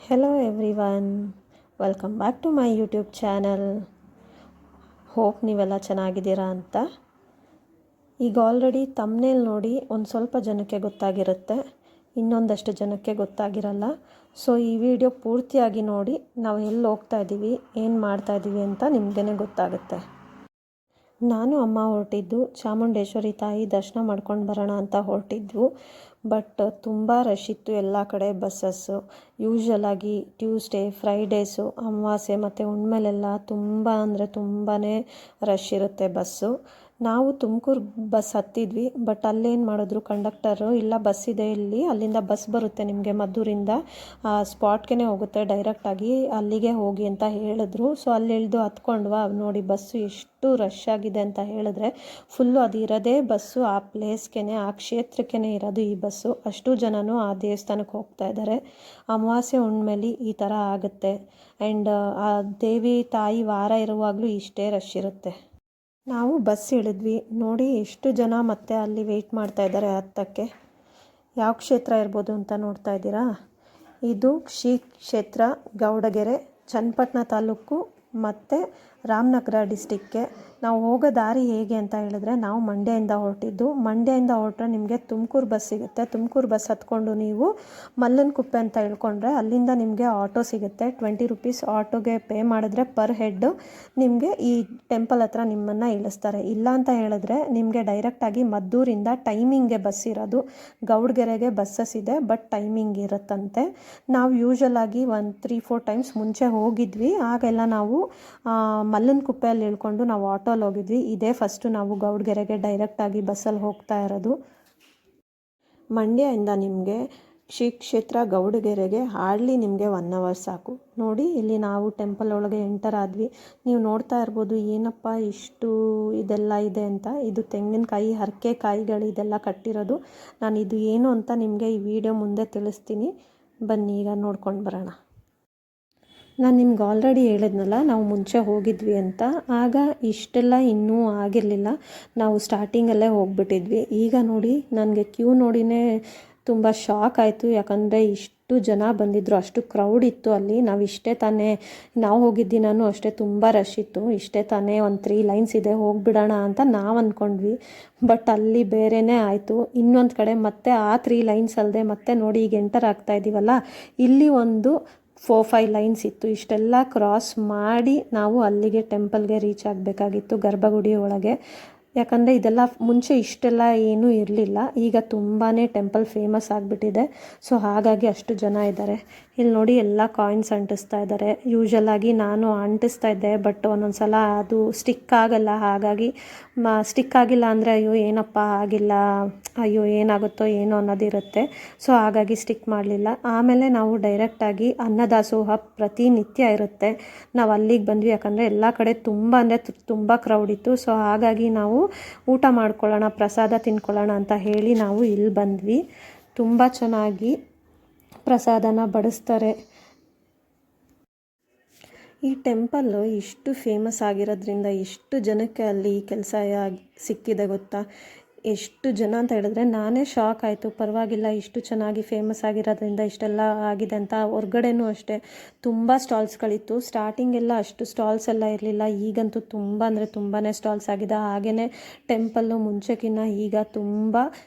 Hello everyone, welcome back to my YouTube channel. Hope ನೀವೆಲ್ಲ ಚೆನ್ನಾಗಿದ್ದೀರಾ ಅಂತ. ಈಗ ಆಲ್ರೆಡಿ ತಮ್ನೇಲ್ ನೋಡಿ ಒಂದು ಸ್ವಲ್ಪ ಜನಕ್ಕೆ ಗೊತ್ತಾಗಿರುತ್ತೆ, ಇನ್ನೊಂದಷ್ಟು ಜನಕ್ಕೆ ಗೊತ್ತಾಗಿರಲ್ಲ. ಸೊ ಈ ವಿಡಿಯೋ ಪೂರ್ತಿಯಾಗಿ ನೋಡಿ ನಾವು ಎಲ್ಲಿ ಹೋಗ್ತಾ ಇದ್ದೀವಿ, ಏನು ಮಾಡ್ತಾ ಇದ್ದೀವಿ ಅಂತ ನಿಮಗೇ ಗೊತ್ತಾಗುತ್ತೆ. ನಾನು ಅಮ್ಮ ಹೊರಟಿದ್ದು ಚಾಮುಂಡೇಶ್ವರಿ ತಾಯಿ ದರ್ಶನ ಮಾಡ್ಕೊಂಡು ಬರೋಣ ಅಂತ ಹೊರಟಿದ್ವು. ಬಟ್ ತುಂಬ ರಶ್ ಇತ್ತು ಎಲ್ಲ ಕಡೆ ಬಸ್ಸಸ್ಸು. ಯೂಶ್ವಲಾಗಿ ಟ್ಯೂಸ್ಡೇ, ಫ್ರೈಡೇಸು, ಅಮಾವಾಸ್ಯೆ ಮತ್ತು ಹುಣ್ಮೇಲೆಲ್ಲ ತುಂಬ ಅಂದರೆ ತುಂಬಾ ರಶ್ ಇರುತ್ತೆ ಬಸ್ಸು. ನಾವು ತುಮಕೂರು ಬಸ್ ಹತ್ತಿದ್ವಿ. ಬಟ್ ಅಲ್ಲೇನು ಮಾಡಿದ್ರು ಕಂಡಕ್ಟರು, ಇಲ್ಲ ಬಸ್ ಇದೆ ಇಲ್ಲಿ, ಅಲ್ಲಿಂದ ಬಸ್ ಬರುತ್ತೆ ನಿಮಗೆ ಮದ್ದೂರಿಂದ, ಆ ಸ್ಪಾಟ್ಗೆ ಹೋಗುತ್ತೆ ಡೈರೆಕ್ಟಾಗಿ, ಅಲ್ಲಿಗೆ ಹೋಗಿ ಅಂತ ಹೇಳಿದ್ರು. ಸೊ ಅಲ್ಲಿ ಇಳಿದು ಹತ್ಕೊಂಡ್ವಾ. ನೋಡಿ ಬಸ್ಸು ಎಷ್ಟು ರಶ್ ಆಗಿದೆ ಅಂತ ಹೇಳಿದ್ರೆ, ಫುಲ್ಲು ಅದು ಇರೋದೇ ಬಸ್ಸು ಆ ಪ್ಲೇಸ್ಗೆ, ಆ ಕ್ಷೇತ್ರಕ್ಕೆ ಇರೋದು ಈ ಬಸ್ಸು. ಅಷ್ಟು ಜನನೂ ಆ ದೇವಸ್ಥಾನಕ್ಕೆ ಹೋಗ್ತಾ ಇದ್ದಾರೆ. ಅಮಾವಾಸ್ಯೆ ಹುಣ್ಮೇಲೆ ಈ ಥರ ಆಗುತ್ತೆ. ಆ್ಯಂಡ್ ಆ ದೇವಿ ತಾಯಿ ವಾರ ಇರುವಾಗಲೂ ಇಷ್ಟೇ ರಶ್ ಇರುತ್ತೆ. ನಾವು ಬಸ್ ಇಳಿದ್ವಿ. ನೋಡಿ ಎಷ್ಟು ಜನ ಮತ್ತೆ ಅಲ್ಲಿ ವೆಯ್ಟ್ ಮಾಡ್ತಾ ಇದ್ದಾರೆ ಹತ್ತಕ್ಕೆ. ಯಾವ ಕ್ಷೇತ್ರ ಇರ್ಬೋದು ಅಂತ ನೋಡ್ತಾ ಇದ್ದೀರಾ? ಇದು ಶ್ರೀ ಕ್ಷೇತ್ರ ಗೌಡಗೆರೆ, ಚನ್ನಪಟ್ಟಣ ತಾಲೂಕು ಮತ್ತು ರಾಮನಗರ ಡಿಸ್ಟಿಕ್ಗೆ. ನಾವು ಹೋಗೋ ದಾರಿ ಹೇಗೆ ಅಂತ ಹೇಳಿದ್ರೆ, ನಾವು ಮಂಡ್ಯದಿಂದ ಹೊರಟಿದ್ದು. ಮಂಡ್ಯದಿಂದ ಹೊರಟ್ರೆ ನಿಮಗೆ ತುಮಕೂರು ಬಸ್ ಸಿಗುತ್ತೆ. ತುಮಕೂರು ಬಸ್ ಹತ್ಕೊಂಡು ನೀವು ಮಲ್ಲನಕುಪ್ಪೆ ಅಂತ ಹೇಳ್ಕೊಂಡ್ರೆ ಅಲ್ಲಿಂದ ನಿಮಗೆ ಆಟೋ ಸಿಗುತ್ತೆ. 20 ರೂಪೀಸ್ ಆಟೋಗೆ ಪೇ ಮಾಡಿದ್ರೆ ಪರ್ ಹೆಡ್ಡು ನಿಮಗೆ ಈ ಟೆಂಪಲ್ ಹತ್ರ ನಿಮ್ಮನ್ನು ಇಳಿಸ್ತಾರೆ. ಇಲ್ಲ ಅಂತ ಹೇಳಿದ್ರೆ ನಿಮಗೆ ಡೈರೆಕ್ಟಾಗಿ ಮದ್ದೂರಿಂದ ಟೈಮಿಂಗ್ಗೆ ಬಸ್ ಇರೋದು. ಗೌಡಗೆರೆಗೆ ಬಸ್ಸಸ್ ಇದೆ, ಬಟ್ ಟೈಮಿಂಗ್ ಇರುತ್ತಂತೆ. ನಾವು ಯೂಶ್ವಲಾಗಿ 3-4 ಟೈಮ್ಸ್ ಮುಂಚೆ ಹೋಗಿದ್ವಿ. ಆಗೆಲ್ಲ ನಾವು ಮಲ್ಲನಕುಪ್ಪೆಯಲ್ಲಿ ಇಳ್ಕೊಂಡು ನಾವು ಆಟೋಲ್ಲಿ ಹೋಗಿದ್ವಿ. ಇದೇ ಫಸ್ಟು ನಾವು ಗೌಡಗೆರೆಗೆ ಡೈರೆಕ್ಟಾಗಿ ಬಸ್ಸಲ್ಲಿ ಹೋಗ್ತಾ ಇರೋದು. ಮಂಡ್ಯದಿಂದ ನಿಮಗೆ ಶ್ರೀ ಕ್ಷೇತ್ರ ಗೌಡಗೆರೆಗೆ ಹಾರ್ಡ್ಲಿ ನಿಮಗೆ 1 ಅವರ್ ಸಾಕು. ನೋಡಿ ಇಲ್ಲಿ ನಾವು ಟೆಂಪಲ್ ಒಳಗೆ ಎಂಟರ್ ಆದ್ವಿ. ನೀವು ನೋಡ್ತಾ ಇರ್ಬೋದು ಏನಪ್ಪ ಇಷ್ಟು ಇದೆಲ್ಲ ಇದೆ ಅಂತ. ಇದು ತೆಂಗಿನಕಾಯಿ, ಹರಕೆ ಕಾಯಿಗಳು ಇದೆಲ್ಲ ಕಟ್ಟಿರೋದು. ನಾನು ಇದು ಏನು ಅಂತ ನಿಮಗೆ ಈ ವಿಡಿಯೋ ಮುಂದೆ ತಿಳಿಸ್ತೀನಿ. ಬನ್ನಿ ಈಗ ನೋಡ್ಕೊಂಡು ಬರೋಣ. ನಾನು ನಿಮ್ಗೆ ಆಲ್ರೆಡಿ ಹೇಳಿದ್ನಲ್ಲ ನಾವು ಮುಂಚೆ ಹೋಗಿದ್ವಿ ಅಂತ. ಆಗ ಇಷ್ಟೆಲ್ಲ ಇನ್ನೂ ಆಗಿರಲಿಲ್ಲ, ನಾವು ಸ್ಟಾರ್ಟಿಂಗಲ್ಲೇ ಹೋಗ್ಬಿಟ್ಟಿದ್ವಿ. ಈಗ ನೋಡಿ ನನಗೆ ಕ್ಯೂ ನೋಡಿನೇ ತುಂಬ ಶಾಕ್ ಆಯಿತು. ಯಾಕಂದರೆ ಇಷ್ಟು ಜನ ಬಂದಿದ್ದರು, ಅಷ್ಟು ಕ್ರೌಡ್ ಇತ್ತು ಅಲ್ಲಿ. ನಾವು ಹೋಗಿದ್ದಿ ನಾನು ಅಷ್ಟೇ ತುಂಬ ರಶ್ ಇತ್ತು. ಇಷ್ಟೇ ತಾನೇ ಒಂದು 3 ಲೈನ್ಸ್ ಇದೆ, ಹೋಗಿಬಿಡೋಣ ಅಂತ ನಾವು ಅಂದ್ಕೊಂಡ್ವಿ. ಬಟ್ ಅಲ್ಲಿ ಬೇರೆಯೇ ಆಯಿತು. ಇನ್ನೊಂದು ಕಡೆ ಮತ್ತೆ ಆ 3 ಲೈನ್ಸ್ ಅಲ್ಲದೆ ಮತ್ತೆ ನೋಡಿ ಈಗ ಎಂಟರ್ ಆಗ್ತಾ ಇದ್ದೀವಲ್ಲ, ಇಲ್ಲಿ ಒಂದು 4-5 ಲೈನ್ಸ್ ಇತ್ತು. ಇಷ್ಟೆಲ್ಲ ಕ್ರಾಸ್ ಮಾಡಿ ನಾವು ಅಲ್ಲಿಗೆ ಟೆಂಪಲ್ಗೆ ರೀಚ್ ಆಗಬೇಕಾಗಿತ್ತು, ಗರ್ಭಗುಡಿ ಒಳಗೆ. ಯಾಕಂದರೆ ಇದೆಲ್ಲ ಮುಂಚೆ ಇಷ್ಟೆಲ್ಲ ಏನೂ ಇರಲಿಲ್ಲ. ಈಗ ತುಂಬಾ ಟೆಂಪಲ್ ಫೇಮಸ್ ಆಗಿಬಿಟ್ಟಿದೆ. ಸೊ ಹಾಗಾಗಿ ಅಷ್ಟು ಜನ ಇದ್ದಾರೆ. ಇಲ್ಲಿ ನೋಡಿ ಎಲ್ಲ ಕಾಯಿನ್ಸ್ ಅಂಟಿಸ್ತಾ ಇದ್ದಾರೆ. ಯೂಶ್ವಲಾಗಿ ನಾನು ಅಂಟಿಸ್ತಾ ಇದ್ದೆ, ಬಟ್ ಒಂದೊಂದು ಸಲ ಅದು ಸ್ಟಿಕ್ ಆಗಲ್ಲ. ಹಾಗಾಗಿ ಸ್ಟಿಕ್ ಆಗಿಲ್ಲ ಅಂದರೆ ಅಯ್ಯೋ ಏನಪ್ಪ ಆಗಿಲ್ಲ, ಅಯ್ಯೋ ಏನಾಗುತ್ತೋ ಏನೋ ಅನ್ನೋದಿರುತ್ತೆ. ಸೊ ಹಾಗಾಗಿ ಸ್ಟಿಕ್ ಮಾಡಲಿಲ್ಲ. ಆಮೇಲೆ ನಾವು ಡೈರೆಕ್ಟಾಗಿ ಅನ್ನದಾಸೋಹ ಪ್ರತಿನಿತ್ಯ ಇರುತ್ತೆ, ನಾವು ಅಲ್ಲಿಗೆ ಬಂದ್ವಿ. ಯಾಕಂದರೆ ಎಲ್ಲ ಕಡೆ ತುಂಬ ಅಂದರೆ ತುಂಬ ಕ್ರೌಡ್ ಇತ್ತು. ಸೊ ಹಾಗಾಗಿ ನಾವು ಊಟ ಮಾಡ್ಕೊಳ್ಳೋಣ, ಪ್ರಸಾದ ತಿನ್ಕೊಳ್ಳೋಣ ಅಂತ ಹೇಳಿ ನಾವು ಇಲ್ಲಿ ಬಂದ್ವಿ. ತುಂಬ ಚೆನ್ನಾಗಿ ಪ್ರಸಾದನ ಬಡಿಸ್ತಾರೆ. ಈ ಟೆಂಪಲ್ಲು ಇಷ್ಟು ಫೇಮಸ್ ಆಗಿರೋದ್ರಿಂದ ಎಷ್ಟು ಜನಕ್ಕೆ ಅಲ್ಲಿ ಕೆಲಸ ಸಿಕ್ಕಿದೆ ಗೊತ್ತಾ? ಎಷ್ಟು ಜನ ಅಂತ ಹೇಳಿದ್ರೆ ನಾನೇ ಶಾಕ್ ಆಯಿತು. ಪರವಾಗಿಲ್ಲ, ಇಷ್ಟು ಚೆನ್ನಾಗಿ ಫೇಮಸ್ ಆಗಿರೋದ್ರಿಂದ ಇಷ್ಟೆಲ್ಲ ಆಗಿದೆ ಅಂತ. ಹೊರ್ಗಡೆನೂ ಅಷ್ಟೇ ತುಂಬ ಸ್ಟಾಲ್ಸ್ಗಳಿತ್ತು. ಸ್ಟಾರ್ಟಿಂಗೆಲ್ಲ ಅಷ್ಟು ಸ್ಟಾಲ್ಸ್ ಎಲ್ಲ ಇರಲಿಲ್ಲ. ಈಗಂತೂ ತುಂಬ ಅಂದರೆ ತುಂಬಾ ಸ್ಟಾಲ್ಸ್ ಆಗಿದೆ. ಹಾಗೆಯೇ ಟೆಂಪಲ್ಲು ಮುಂಚೆಗಿನ್ನ ಈಗ ತುಂಬ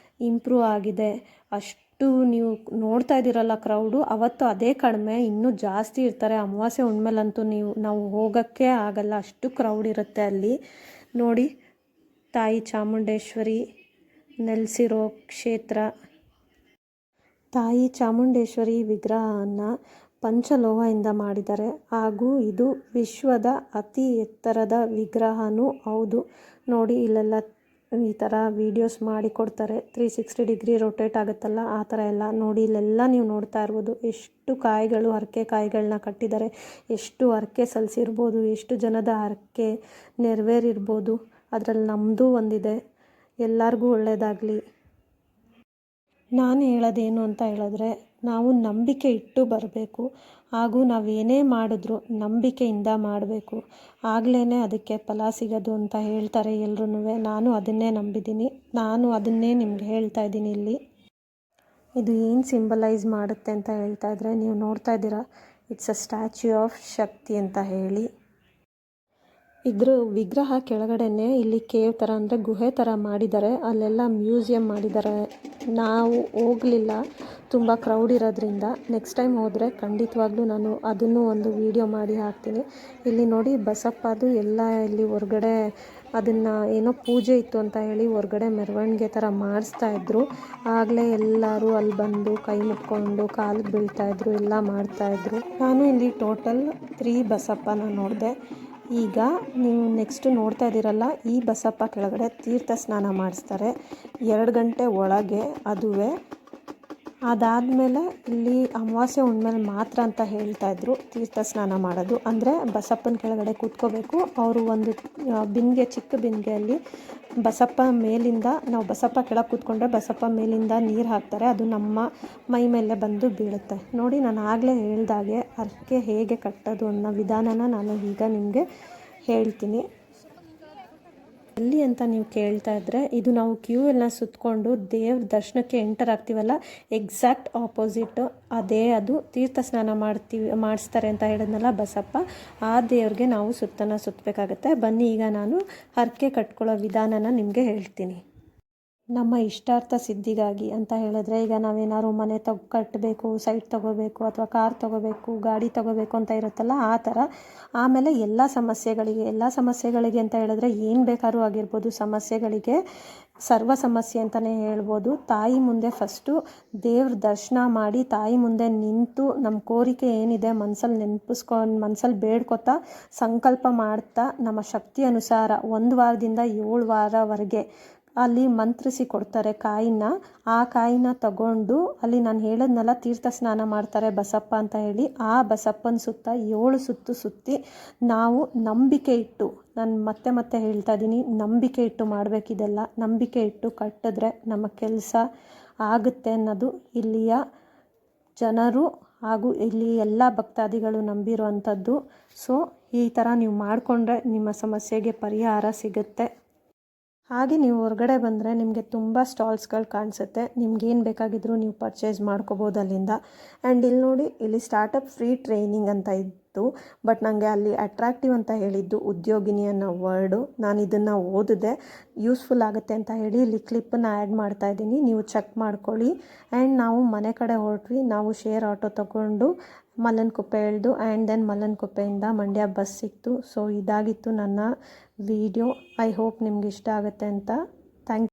ಇಂಪ್ರೂವ್ ಆಗಿದೆ. ಅಷ್ಟು ನೀವು ನೋಡ್ತಾ ಇದ್ದೀರಲ್ಲ ಕ್ರೌಡು, ಅವತ್ತು ಅದೇ ಕಡಿಮೆ, ಇನ್ನೂ ಜಾಸ್ತಿ ಇರ್ತಾರೆ. ಅಮಾವಾಸ್ಯೆ ಹುಣ್ಮೇಲಂತೂ ನಾವು ಹೋಗೋಕ್ಕೆ ಆಗಲ್ಲ, ಅಷ್ಟು ಕ್ರೌಡ್ ಇರುತ್ತೆ ಅಲ್ಲಿ. ನೋಡಿ ತಾಯಿ ಚಾಮುಂಡೇಶ್ವರಿ ನೆಲೆಸಿರೋ ಕ್ಷೇತ್ರ. ತಾಯಿ ಚಾಮುಂಡೇಶ್ವರಿ ವಿಗ್ರಹವನ್ನು ಪಂಚಲೋಹದಿಂದ ಮಾಡಿದ್ದಾರೆ. ಹಾಗೂ ಇದು ವಿಶ್ವದ ಅತಿ ಎತ್ತರದ ವಿಗ್ರಹನೂ ಹೌದು. ನೋಡಿ ಇಲ್ಲೆಲ್ಲ ಈ ಥರ ವೀಡಿಯೋಸ್ ಮಾಡಿ ಕೊಡ್ತಾರೆ. 360 ಡಿಗ್ರಿ ರೊಟೇಟ್ ಆಗುತ್ತಲ್ಲ, ಆ ಥರ ಎಲ್ಲ. ನೋಡಿ ಇಲ್ಲೆಲ್ಲ ನೀವು ನೋಡ್ತಾ ಇರ್ಬೋದು ಎಷ್ಟು ಕಾಯಿಗಳು, ಹರಕೆ ಕಾಯಿಗಳನ್ನ ಕಟ್ಟಿದ್ದಾರೆ. ಎಷ್ಟು ಹರಕೆ ಸಲ್ಲಿಸಿರ್ಬೋದು, ಎಷ್ಟು ಜನದ ಹರಕೆ ನೆರವೇರಿರ್ಬೋದು. ಅದರಲ್ಲಿ ನಮ್ಮದು ಒಂದಿದೆ. ಎಲ್ಲರಿಗೂ ಒಳ್ಳೆಯದಾಗಲಿ. ನಾನು ಹೇಳೋದೇನು ಅಂತ ಹೇಳಿದ್ರೆ, ನಾವು ನಂಬಿಕೆ ಇಟ್ಟು ಬರಬೇಕು. ಹಾಗೂ ನಾವೇನೇ ಮಾಡಿದ್ರೂ ನಂಬಿಕೆಯಿಂದ ಮಾಡಬೇಕು. ಆಗಲೇ ಅದಕ್ಕೆ ಫಲ ಸಿಗೋದು ಅಂತ ಹೇಳ್ತಾರೆ ಎಲ್ರೂ. ನಾನು ಅದನ್ನೇ ನಂಬಿದ್ದೀನಿ. ನಾನು ಅದನ್ನೇ ನಿಮ್ಗೆ ಹೇಳ್ತಾ ಇದ್ದೀನಿ ಇಲ್ಲಿ. ಇದು ಏನು ಸಿಂಬಲೈಸ್ ಮಾಡುತ್ತೆ ಅಂತ ಹೇಳ್ತಾ ಇದ್ರೆ ನೀವು ನೋಡ್ತಾ ಇದ್ದೀರಾ, ಇಟ್ಸ್ ಅ ಸ್ಟ್ಯಾಚ್ಯೂ ಆಫ್ ಶಕ್ತಿ ಅಂತ ಹೇಳಿ. ಇದ್ರ ವಿಗ್ರಹ ಕೆಳಗಡೆನೆ ಇಲ್ಲಿ ಕೇವ್ ಥರ ಅಂದರೆ ಗುಹೆ ಥರ ಮಾಡಿದ್ದಾರೆ, ಅಲ್ಲೆಲ್ಲ ಮ್ಯೂಸಿಯಂ ಮಾಡಿದ್ದಾರೆ. ನಾವು ಹೋಗಲಿಲ್ಲ, ತುಂಬ ಕ್ರೌಡ್ ಇರೋದ್ರಿಂದ. ನೆಕ್ಸ್ಟ್ ಟೈಮ್ ಹೋದರೆ ಖಂಡಿತವಾಗ್ಲೂ ನಾನು ಅದನ್ನು ಒಂದು ವಿಡಿಯೋ ಮಾಡಿ ಹಾಕ್ತೀನಿ. ಇಲ್ಲಿ ನೋಡಿ ಬಸಪ್ಪದು ಎಲ್ಲ ಇಲ್ಲಿ ಹೊರಗಡೆ ಅದನ್ನು ಏನೋ ಪೂಜೆ ಇತ್ತು ಅಂತ ಹೇಳಿ ಹೊರಗಡೆ ಮೆರವಣಿಗೆ ಥರ ಮಾಡಿಸ್ತಾಯಿದ್ರು. ಆಗಲೇ ಎಲ್ಲರೂ ಅಲ್ಲಿ ಬಂದು ಕೈ ಮುಟ್ಕೊಂಡು ಕಾಲಿಗೆ ಬೀಳ್ತಾಯಿದ್ರು, ಎಲ್ಲ ಮಾಡ್ತಾಯಿದ್ರು. ನಾನು ಇಲ್ಲಿ ಟೋಟಲ್ 3 ಬಸಪ್ಪನ ನೋಡಿದೆ. ಈಗ ನೀವು ನೆಕ್ಸ್ಟ್ ನೋಡ್ತಾ ಇದ್ದೀರಲ್ಲ, ಈ ಬಸಪ್ಪ ಕೆಳಗಡೆ ತೀರ್ಥ ಸ್ನಾನ ಮಾಡಿಸ್ತಾರೆ 2 ಗಂಟೆ ಒಳಗೆ. ಅದುವೇ ಅದಾದಮೇಲೆ ಇಲ್ಲಿ ಅಮಾವಾಸ್ಯೆ ಹುಣ್ಮೇಲೆ ಮಾತ್ರ ಅಂತ ಹೇಳ್ತಾಯಿದ್ರು ತೀರ್ಥ ಸ್ನಾನ ಮಾಡೋದು. ಅಂದರೆ ಬಸಪ್ಪನ ಕೆಳಗಡೆ ಕೂತ್ಕೋಬೇಕು. ಅವರು ಒಂದು ಬಿಂದಿಗೆ, ಚಿಕ್ಕ ಬಿಂದಿಗೆಯಲ್ಲಿ ಬಸಪ್ಪ ಮೇಲಿಂದ, ನಾವು ಬಸಪ್ಪ ಕೆಳಗೆ ಕೂತ್ಕೊಂಡ್ರೆ ಬಸಪ್ಪ ಮೇಲಿಂದ ನೀರು ಹಾಕ್ತಾರೆ, ಅದು ನಮ್ಮ ಮೈ ಮೇಲೆ ಬಂದು ಬೀಳುತ್ತೆ. ನೋಡಿ, ನಾನು ಆಗಲೇ ಹೇಳ್ದಾಗೆ ಹರಕೆ ಹೇಗೆ ಕಟ್ಟೋದು ಅನ್ನೋ ವಿಧಾನನ ನಾನು ಈಗ ನಿಮಗೆ ಹೇಳ್ತೀನಿ. ಎಲ್ಲಿ ಅಂತ ನೀವು ಕೇಳ್ತಾ ಇದ್ದರೆ, ಇದು ನಾವು ಕ್ಯೂ ಎಲ್ಲ ಸುತ್ತಕೊಂಡು ದೇವ್ರ ದರ್ಶನಕ್ಕೆ ಎಂಟರ್ ಆಗ್ತೀವಲ್ಲ, ಎಕ್ಸಾಕ್ಟ್ ಆಪೋಸಿಟ್ ಅದೇ ಅದು ತೀರ್ಥ ಸ್ನಾನ ಮಾಡಿಸ್ತಾರೆ ಅಂತ ಹೇಳಿದ್ನಲ್ಲ ಬಸಪ್ಪ, ಆ ದೇವ್ರಿಗೆ ನಾವು ಸುತ್ತಬೇಕಾಗತ್ತೆ. ಬನ್ನಿ, ಈಗ ನಾನು ಹರಕೆ ಕಟ್ಕೊಳ್ಳೋ ವಿಧಾನನ ನಿಮಗೆ ಹೇಳ್ತೀನಿ. ನಮ್ಮ ಇಷ್ಟಾರ್ಥ ಸಿದ್ಧಿಗಾಗಿ ಅಂತ ಹೇಳಿದ್ರೆ, ಈಗ ನಾವೇನಾದ್ರು ಮನೆ ಕಟ್ಟಬೇಕು, ಸೈಟ್ ತೊಗೋಬೇಕು, ಅಥವಾ ಕಾರ್ ತೊಗೋಬೇಕು, ಗಾಡಿ ತೊಗೋಬೇಕು ಅಂತ ಇರುತ್ತಲ್ಲ, ಆ ಥರ. ಆಮೇಲೆ ಎಲ್ಲ ಸಮಸ್ಯೆಗಳಿಗೆ ಅಂತ ಹೇಳಿದ್ರೆ ಏನು ಬೇಕಾದ್ರೂ ಆಗಿರ್ಬೋದು, ಸಮಸ್ಯೆಗಳಿಗೆ ಸರ್ವ ಸಮಸ್ಯೆ ಅಂತಲೇ ಹೇಳ್ಬೋದು. ತಾಯಿ ಮುಂದೆ ಫಸ್ಟು ದೇವ್ರ ದರ್ಶನ ಮಾಡಿ, ತಾಯಿ ಮುಂದೆ ನಿಂತು ನಮ್ಮ ಕೋರಿಕೆ ಏನಿದೆ ಮನಸ್ಸಲ್ಲಿ ನೆನಪಿಸ್ಕೊಂಡು, ಮನಸ್ಸಲ್ಲಿ ಬೇಡ್ಕೊತಾ ಸಂಕಲ್ಪ ಮಾಡ್ತಾ, ನಮ್ಮ ಶಕ್ತಿ ಅನುಸಾರ 1 ವಾರದಿಂದ 7 ವಾರವರೆಗೆ ಅಲ್ಲಿ ಮಂತ್ರಿಸಿ ಕೊಡ್ತಾರೆ ಕಾಯಿನ. ಆ ಕಾಯಿನ ತಗೊಂಡು ಅಲ್ಲಿ ನಾನು ಹೇಳಿದ್ನಲ್ಲ ತೀರ್ಥ ಸ್ನಾನ ಮಾಡ್ತಾರೆ ಬಸಪ್ಪ ಅಂತ ಹೇಳಿ, ಆ ಬಸಪ್ಪನ ಸುತ್ತ 7 ಸುತ್ತು ಸುತ್ತಿ ನಾವು ನಂಬಿಕೆ ಇಟ್ಟು, ನಾನು ಮತ್ತೆ ಹೇಳ್ತಾ ಇದ್ದೀನಿ, ನಂಬಿಕೆ ಇಟ್ಟು ಮಾಡಬೇಕಿದೆಲ್ಲ. ನಂಬಿಕೆ ಇಟ್ಟು ಕಟ್ಟಿದ್ರೆ ನಮ್ಮ ಕೆಲಸ ಆಗುತ್ತೆ ಅನ್ನೋದು ಇಲ್ಲಿಯ ಜನರು ಹಾಗೂ ಇಲ್ಲಿ ಎಲ್ಲ ಭಕ್ತಾದಿಗಳು ನಂಬಿರುವಂಥದ್ದು. ಸೊ ಈ ಥರ ನೀವು ಮಾಡಿಕೊಂಡ್ರೆ ನಿಮ್ಮ ಸಮಸ್ಯೆಗೆ ಪರಿಹಾರ ಸಿಗುತ್ತೆ. ಹಾಗೆ ನೀವು ಹೊರಗಡೆ ಬಂದರೆ ನಿಮಗೆ ತುಂಬ ಸ್ಟಾಲ್ಸ್ಗಳು ಕಾಣಿಸುತ್ತೆ. ನಿಮ್ಗೇನು ಬೇಕಾಗಿದ್ರೂ ನೀವು ಪರ್ಚೇಸ್ ಮಾಡ್ಕೋಬೋದು ಅಲ್ಲಿಂದ. ಆ್ಯಂಡ್ ಇಲ್ಲಿ ನೋಡಿ, ಇಲ್ಲಿ ಸ್ಟಾರ್ಟಪ್ ಫ್ರೀ ಟ್ರೈನಿಂಗ್ ಅಂತ ಇತ್ತು. ಬಟ್ ನನಗೆ ಅಲ್ಲಿ ಅಟ್ರಾಕ್ಟಿವ್ ಅಂತ ಹೇಳಿದ್ದು ಉದ್ಯೋಗಿನಿ ಅನ್ನೋ ವರ್ಡು. ನಾನು ಇದನ್ನು ಓದಿದೆ, ಯೂಸ್ಫುಲ್ ಆಗುತ್ತೆ ಅಂತ ಹೇಳಿ ಇಲ್ಲಿ ಕ್ಲಿಪ್ಪನ್ನು ಆ್ಯಡ್ ಮಾಡ್ತಾಯಿದ್ದೀನಿ, ನೀವು ಚೆಕ್ ಮಾಡ್ಕೊಳ್ಳಿ. ಆ್ಯಂಡ್ ನಾವು ಮನೆ ಕಡೆ ಹೊರಟ್ವಿ. ನಾವು ಶೇರ್ ಆಟೋ ತೊಗೊಂಡು ಮಲ್ಲನಕುಪ್ಪೆ ಇಳಿದು ಆ್ಯಂಡ್ ದೆನ್ ಮಲ್ಲನಕುಪ್ಪೆಯಿಂದ ಮಂಡ್ಯ ಬಸ್ ಸಿಕ್ತು. ಸೊ ಇದಾಗಿತ್ತು ನನ್ನ ವಿಡಿಯೋ. ಐ ಹೋಪ್ ನಿಮ್ಗೆ ಇಷ್ಟ ಆಗುತ್ತೆ ಅಂತ. Thank you.